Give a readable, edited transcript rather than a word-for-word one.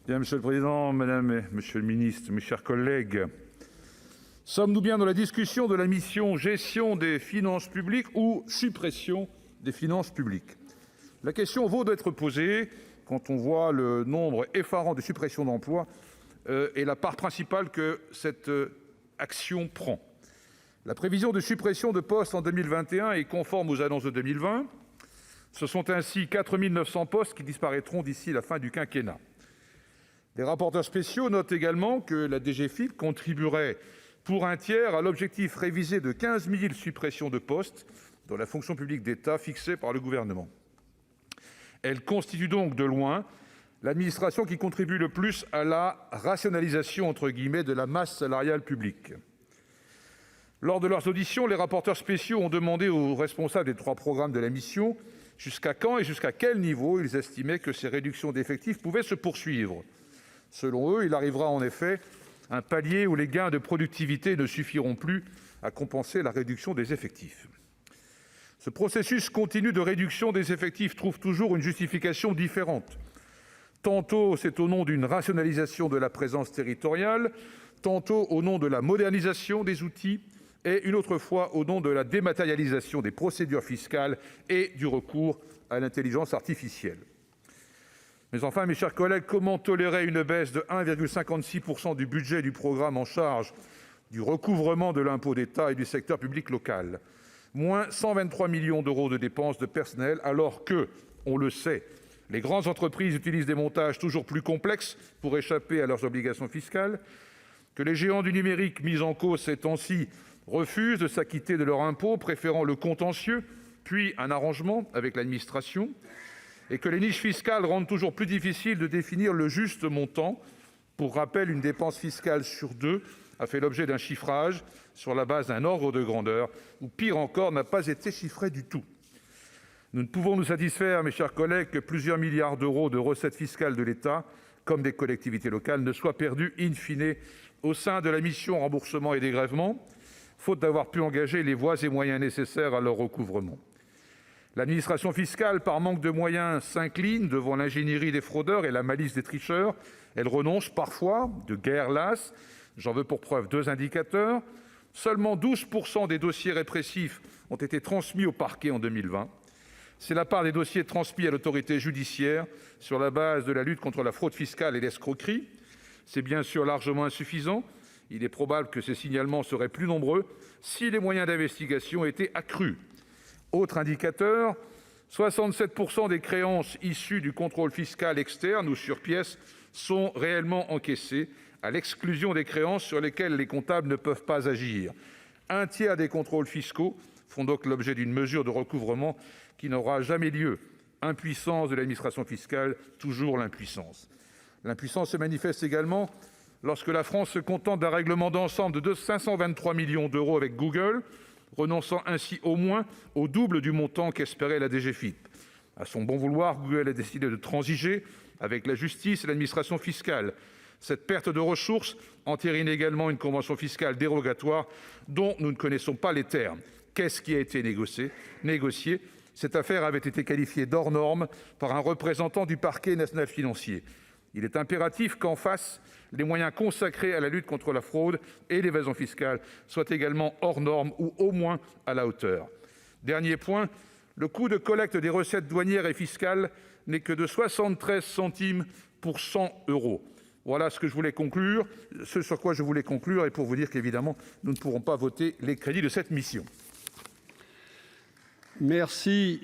Bien, Monsieur le président, madame et monsieur le ministre, mes chers collègues, sommes-nous bien dans la discussion de la mission « Gestion des finances publiques » ou « Suppression des finances publiques » ? La question vaut d'être posée quand on voit le nombre effarant de suppressions d'emplois et la part principale que cette action prend. La prévision de suppression de postes en 2021 est conforme aux annonces de 2020. Ce sont ainsi 4 900 postes qui disparaîtront d'ici la fin du quinquennat. Les rapporteurs spéciaux notent également que la DGFiP contribuerait pour un tiers à l'objectif révisé de 15 000 suppressions de postes dans la fonction publique d'État fixé par le Gouvernement. Elle constitue donc de loin l'administration qui contribue le plus à la « rationalisation » de la masse salariale publique. Lors de leurs auditions, les rapporteurs spéciaux ont demandé aux responsables des 3 programmes de la mission jusqu'à quand et jusqu'à quel niveau ils estimaient que ces réductions d'effectifs pouvaient se poursuivre. Selon eux, il arrivera en effet un palier où les gains de productivité ne suffiront plus à compenser la réduction des effectifs. Ce processus continu de réduction des effectifs trouve toujours une justification différente. Tantôt c'est au nom d'une rationalisation de la présence territoriale, tantôt au nom de la modernisation des outils et une autre fois au nom de la dématérialisation des procédures fiscales et du recours à l'intelligence artificielle. Mais enfin, mes chers collègues, comment tolérer une baisse de 1,56 % du budget du programme en charge du recouvrement de l'impôt d'État et du secteur public local, moins 123 millions d'euros de dépenses de personnel, alors que, on le sait, les grandes entreprises utilisent des montages toujours plus complexes pour échapper à leurs obligations fiscales, que les géants du numérique mis en cause ces temps-ci refusent de s'acquitter de leur impôt, préférant le contentieux, puis un arrangement avec l'administration, et que les niches fiscales rendent toujours plus difficile de définir le juste montant. Pour rappel, une dépense fiscale sur 2 a fait l'objet d'un chiffrage sur la base d'un ordre de grandeur, ou pire encore, n'a pas été chiffré du tout. Nous ne pouvons nous satisfaire, mes chers collègues, que plusieurs milliards d'euros de recettes fiscales de l'État, comme des collectivités locales, ne soient perdus in fine au sein de la mission remboursements et dégrèvements, faute d'avoir pu engager les voies et moyens nécessaires à leur recouvrement. L'administration fiscale, par manque de moyens, s'incline devant l'ingénierie des fraudeurs et la malice des tricheurs. Elle renonce parfois, de guerre lasse. J'en veux pour preuve 2 indicateurs. Seulement 12 % des dossiers répressifs ont été transmis au parquet en 2020. C'est la part des dossiers transmis à l'autorité judiciaire sur la base de la lutte contre la fraude fiscale et l'escroquerie. C'est bien sûr largement insuffisant. Il est probable que ces signalements seraient plus nombreux si les moyens d'investigation étaient accrus. Autre indicateur, 67 % des créances issues du contrôle fiscal externe ou sur pièces sont réellement encaissées, à l'exclusion des créances sur lesquelles les comptables ne peuvent pas agir. Un tiers des contrôles fiscaux font donc l'objet d'une mesure de recouvrement qui n'aura jamais lieu. Impuissance de l'administration fiscale, toujours l'impuissance. L'impuissance se manifeste également lorsque la France se contente d'un règlement d'ensemble de 523 millions d'euros avec Google, renonçant ainsi au moins au double du montant qu'espérait la DGFiP. À son bon vouloir, Google a décidé de transiger avec la justice et l'administration fiscale. Cette perte de ressources entérine également une convention fiscale dérogatoire dont nous ne connaissons pas les termes. Qu'est-ce qui a été négocié ? Cette affaire avait été qualifiée d'hors norme par un représentant du parquet national financier. Il est impératif qu'en face, les moyens consacrés à la lutte contre la fraude et l'évasion fiscale soient également hors normes ou au moins à la hauteur. Dernier point, le coût de collecte des recettes douanières et fiscales n'est que de 73 centimes pour 100 €. Voilà ce sur quoi je voulais conclure et pour vous dire qu'évidemment, nous ne pourrons pas voter les crédits de cette mission. Merci.